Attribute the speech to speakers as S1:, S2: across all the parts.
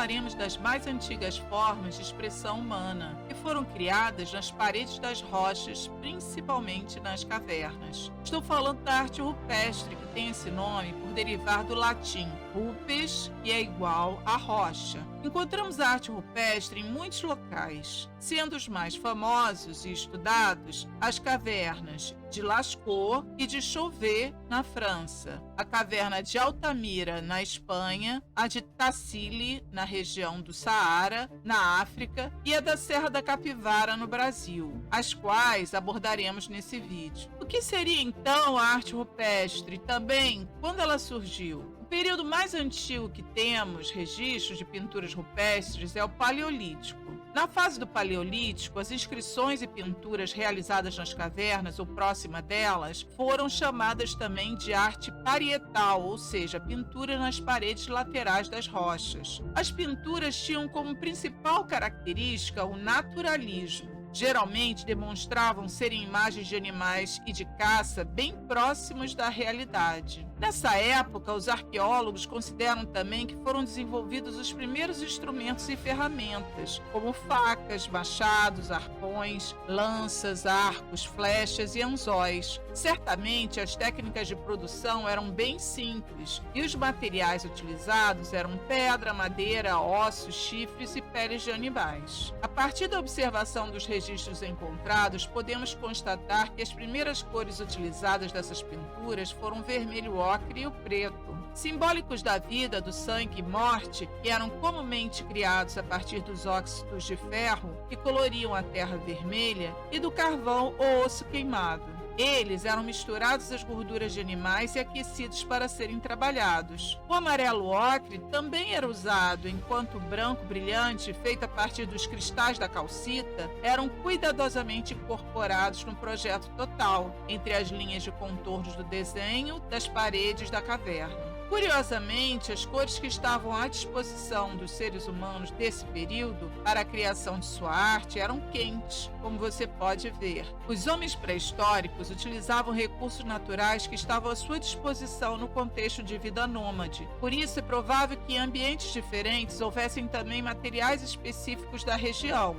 S1: falaremos das mais antigas formas de expressão humana, que foram criadas nas paredes das rochas, principalmente nas cavernas. Estou falando da arte rupestre, que tem esse nome por derivar do latim rupes, que é igual a rocha. Encontramos a arte rupestre em muitos locais, sendo os mais famosos e estudados as cavernas de Lascaux e de Chauvet, na França, a caverna de Altamira, na Espanha, a de Tassili, na região do Saara, na África, e a da Serra da Capivara, no Brasil, as quais abordaremos nesse vídeo. O que seria então a arte rupestre e também quando ela surgiu? O período mais antigo que temos registros de pinturas rupestres é o Paleolítico. Na fase do Paleolítico, as inscrições e pinturas realizadas nas cavernas ou próxima delas foram chamadas também de arte parietal, ou seja, pintura nas paredes laterais das rochas. As pinturas tinham como principal característica o naturalismo. Geralmente demonstravam serem imagens de animais e de caça bem próximos da realidade. Nessa época, os arqueólogos consideram também que foram desenvolvidos os primeiros instrumentos e ferramentas, como facas, machados, arpões, lanças, arcos, flechas e anzóis. Certamente, as técnicas de produção eram bem simples e os materiais utilizados eram pedra, madeira, ossos, chifres e peles de animais. A partir da observação dos registros encontrados, podemos constatar que as primeiras cores utilizadas dessas pinturas foram vermelho ocre e o preto, simbólicos da vida, do sangue e morte, que eram comumente criados a partir dos óxidos de ferro que coloriam a terra vermelha e do carvão ou osso queimado. Eles eram misturados às gorduras de animais e aquecidos para serem trabalhados. O amarelo ocre também era usado, enquanto o branco brilhante, feito a partir dos cristais da calcita, eram cuidadosamente incorporados no projeto total, entre as linhas de contornos do desenho das paredes da caverna. Curiosamente, as cores que estavam à disposição dos seres humanos desse período para a criação de sua arte eram quentes, como você pode ver. Os homens pré-históricos utilizavam recursos naturais que estavam à sua disposição no contexto de vida nômade. Por isso, é provável que em ambientes diferentes houvessem também materiais específicos da região.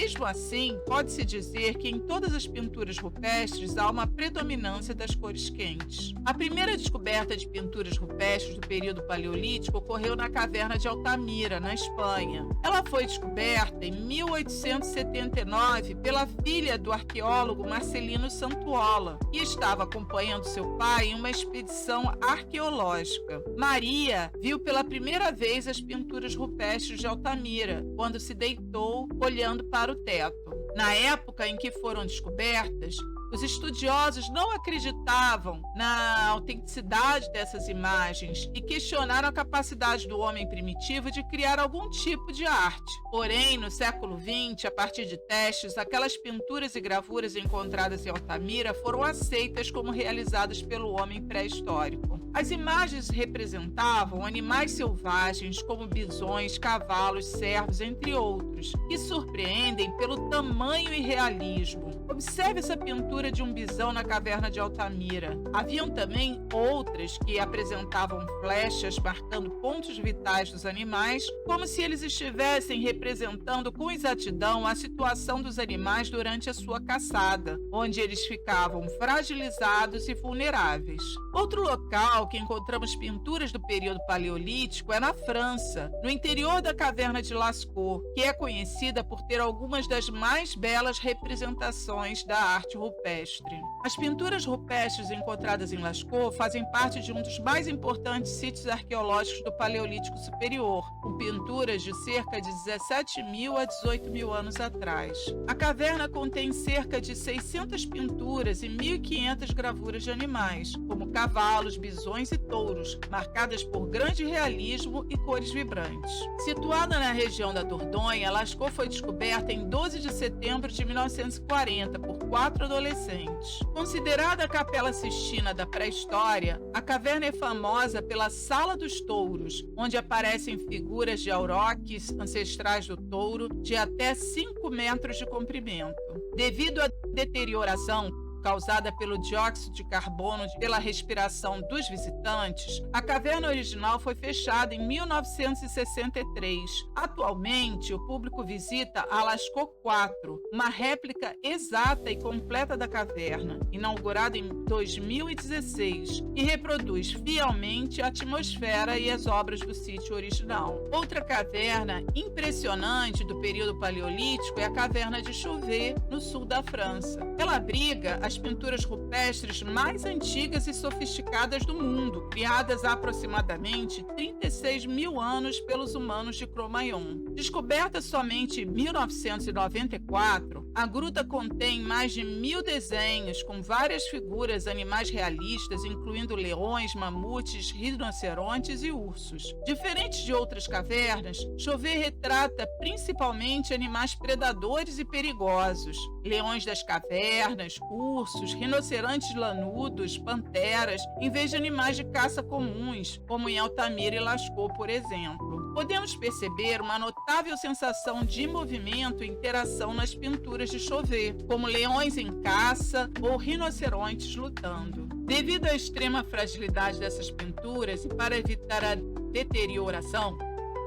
S1: Mesmo assim, pode-se dizer que em todas as pinturas rupestres há uma predominância das cores quentes. A primeira descoberta de pinturas rupestres do período paleolítico ocorreu na caverna de Altamira, na Espanha. Ela foi descoberta em 1879 pela filha do arqueólogo Marcelino Santuola, que estava acompanhando seu pai em uma expedição arqueológica. Maria viu pela primeira vez as pinturas rupestres de Altamira, quando se deitou olhando para o teto. Na época em que foram descobertas, os estudiosos não acreditavam na autenticidade dessas imagens e questionaram a capacidade do homem primitivo de criar algum tipo de arte. Porém, no século XX, a partir de testes, aquelas pinturas e gravuras encontradas em Altamira foram aceitas como realizadas pelo homem pré-histórico. As imagens representavam animais selvagens como bisões, cavalos, cervos, entre outros, que surpreendem pelo tamanho e realismo. Observe essa pintura de um bisão na caverna de Altamira. Haviam também outras que apresentavam flechas marcando pontos vitais dos animais, como se eles estivessem representando com exatidão a situação dos animais durante a sua caçada, onde eles ficavam fragilizados e vulneráveis. Outro local que encontramos pinturas do período paleolítico é na França, no interior da caverna de Lascaux, que é conhecida por ter algumas das mais belas representações da arte rupestre. As pinturas rupestres encontradas em Lascaux fazem parte de um dos mais importantes sítios arqueológicos do Paleolítico Superior, com pinturas de cerca de 17.000 a 18.000 anos atrás. A caverna contém cerca de 600 pinturas e 1.500 gravuras de animais, como cavalos, bisões e touros, marcadas por grande realismo e cores vibrantes. Situada na região da Dordogne, Lascaux foi descoberta em 12 de setembro de 1940 por 4 adolescentes. Considerada a Capela Sistina da pré-história, a caverna é famosa pela Sala dos Touros, onde aparecem figuras de auroques ancestrais do touro de até 5 metros de comprimento. Devido à deterioração causada pelo dióxido de carbono pela respiração dos visitantes, a caverna original foi fechada em 1963. Atualmente, o público visita a Lascaux 4, uma réplica exata e completa da caverna, inaugurada em 2016, e reproduz fielmente a atmosfera e as obras do sítio original. Outra caverna impressionante do período paleolítico é a caverna de Chauvet, no sul da França. Ela abriga as pinturas rupestres mais antigas e sofisticadas do mundo, criadas há aproximadamente 36 mil anos pelos humanos de Cro-Magnon. Descoberta somente em 1994, a gruta contém mais de 1000 desenhos com várias figuras animais realistas, incluindo leões, mamutes, rinocerontes e ursos. Diferente de outras cavernas, Chauvet retrata principalmente animais predadores e perigosos, leões das cavernas, ursos, rinocerontes lanudos, panteras, em vez de animais de caça comuns, como em Altamira e Lascaux, por exemplo. Podemos perceber uma notável sensação de movimento e interação nas pinturas de Chauvet, como leões em caça ou rinocerontes lutando. Devido à extrema fragilidade dessas pinturas e para evitar a deterioração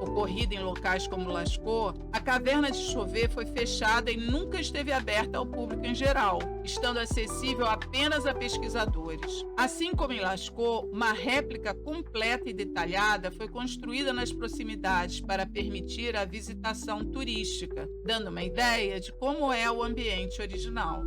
S1: ocorrida em locais como Lascaux, a caverna de Chauvet foi fechada e nunca esteve aberta ao público em geral, estando acessível apenas a pesquisadores. Assim como em Lascaux, uma réplica completa e detalhada foi construída nas proximidades para permitir a visitação turística, dando uma ideia de como é o ambiente original.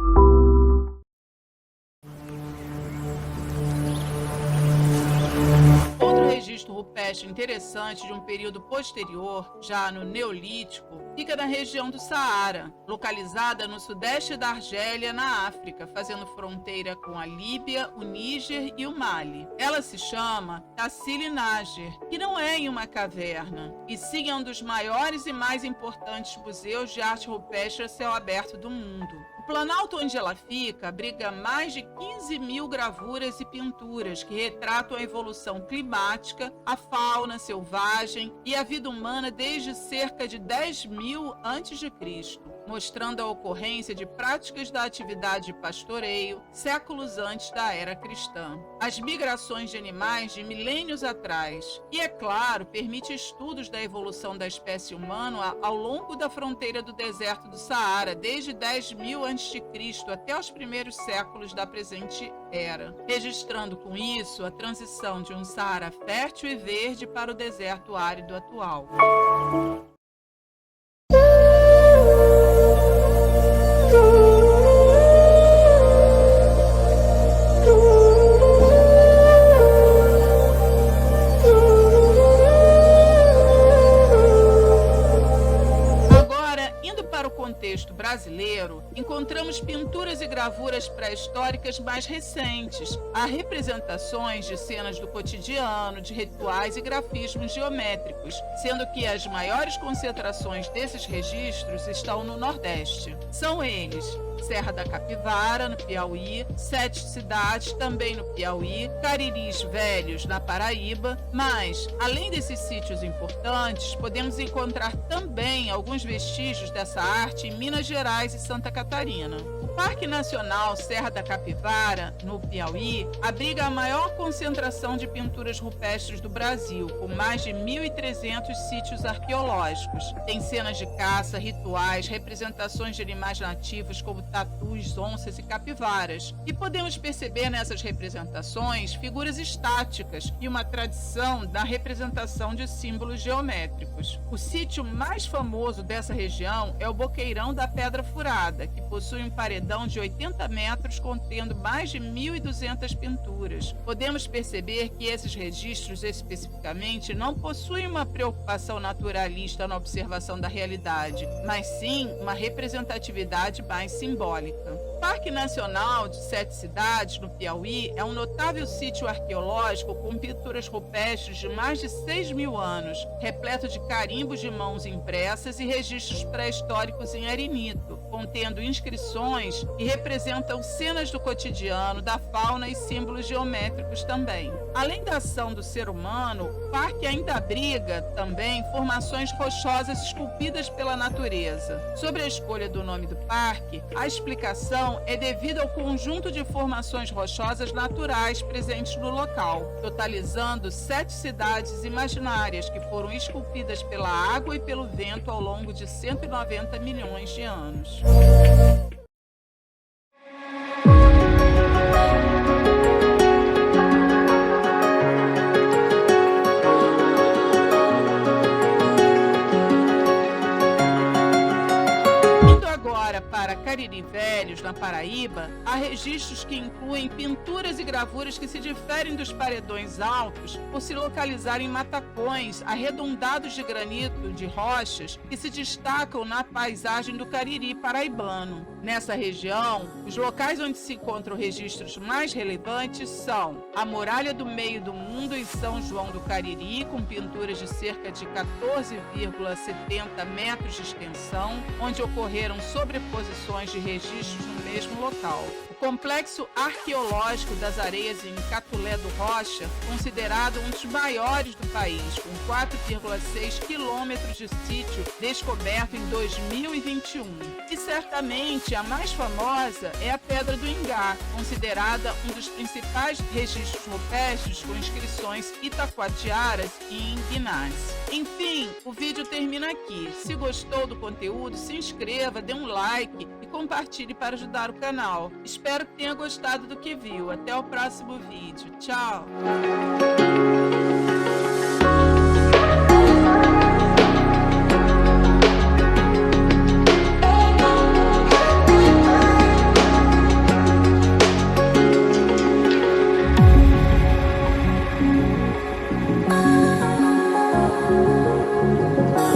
S1: Registro rupestre interessante de um período posterior, já no Neolítico, fica na região do Saara, localizada no sudeste da Argélia, na África, fazendo fronteira com a Líbia, o Níger e o Mali. Ela se chama Tassili Náger, que não é em uma caverna, e sim é um dos maiores e mais importantes museus de arte rupestre a céu aberto do mundo. O planalto onde ela fica abriga mais de 15 mil gravuras e pinturas que retratam a evolução climática, a fauna selvagem e a vida humana desde cerca de 10.000 a.C., mostrando a ocorrência de práticas da atividade de pastoreio séculos antes da era cristã, as migrações de animais de milênios atrás e, é claro, permite estudos da evolução da espécie humana ao longo da fronteira do deserto do Saara, desde 10.000 a.C. até os primeiros séculos da presente era, registrando com isso a transição de um Saara fértil e verde para o deserto árido atual. Contexto brasileiro, encontramos pinturas e gravuras pré-históricas mais recentes. Há representações de cenas do cotidiano, de rituais e grafismos geométricos, sendo que as maiores concentrações desses registros estão no Nordeste. São eles: Serra da Capivara, no Piauí, Sete Cidades, também no Piauí, Cariris Velhos, na Paraíba, mas, além desses sítios importantes, podemos encontrar também alguns vestígios dessa arte em Minas Gerais e Santa Catarina. O Parque Nacional Serra da Capivara, no Piauí, abriga a maior concentração de pinturas rupestres do Brasil, com mais de 1.300 sítios arqueológicos. Tem cenas de caça, rituais, representações de animais nativos como tatus, onças e capivaras. E podemos perceber nessas representações figuras estáticas e uma tradição da representação de símbolos geométricos. O sítio mais famoso dessa região é o Boqueirão da Pedra Furada, que possui um paredão de 80 metros contendo mais de 1.200 pinturas. Podemos perceber que esses registros especificamente não possuem uma preocupação naturalista na observação da realidade, mas sim uma representatividade mais simbólica. Parque Nacional de Sete Cidades, no Piauí, é um notável sítio arqueológico com pinturas rupestres de mais de 6.000 anos, repleto de carimbos de mãos impressas e registros pré-históricos em arenito, contendo inscrições que representam cenas do cotidiano, da fauna e símbolos geométricos também. Além da ação do ser humano, o parque ainda abriga também formações rochosas esculpidas pela natureza. Sobre a escolha do nome do parque, a explicação é devida ao conjunto de formações rochosas naturais presentes no local, totalizando 7 cidades imaginárias que foram esculpidas pela água e pelo vento ao longo de 190 milhões de anos. Indo agora para Cariri Velhos, na Paraíba, há registros que incluem pinturas e gravuras que se diferem dos paredões altos por se localizarem em matacões arredondados de granito de rochas que se destacam na paisagem do Cariri paraibano. Nessa região, os locais onde se encontram registros mais relevantes são a Muralha do Meio do Mundo em São João do Cariri, com pinturas de cerca de 14,70 metros de extensão, onde ocorreram sobreposições de registros no mesmo local. O Complexo Arqueológico das Areias em Catulé do Rocha, considerado um dos maiores do país, com 4,6 quilômetros de sítio descoberto em 2021. E certamente a mais famosa é a Pedra do Ingá, considerada um dos principais registros rupestres com inscrições itacoatiaras e em Guinás. Enfim, o vídeo termina aqui. Se gostou do conteúdo, se inscreva, dê um like e compartilhe para ajudar o canal. Espero que tenha gostado do que viu. Até o próximo vídeo. Tchau!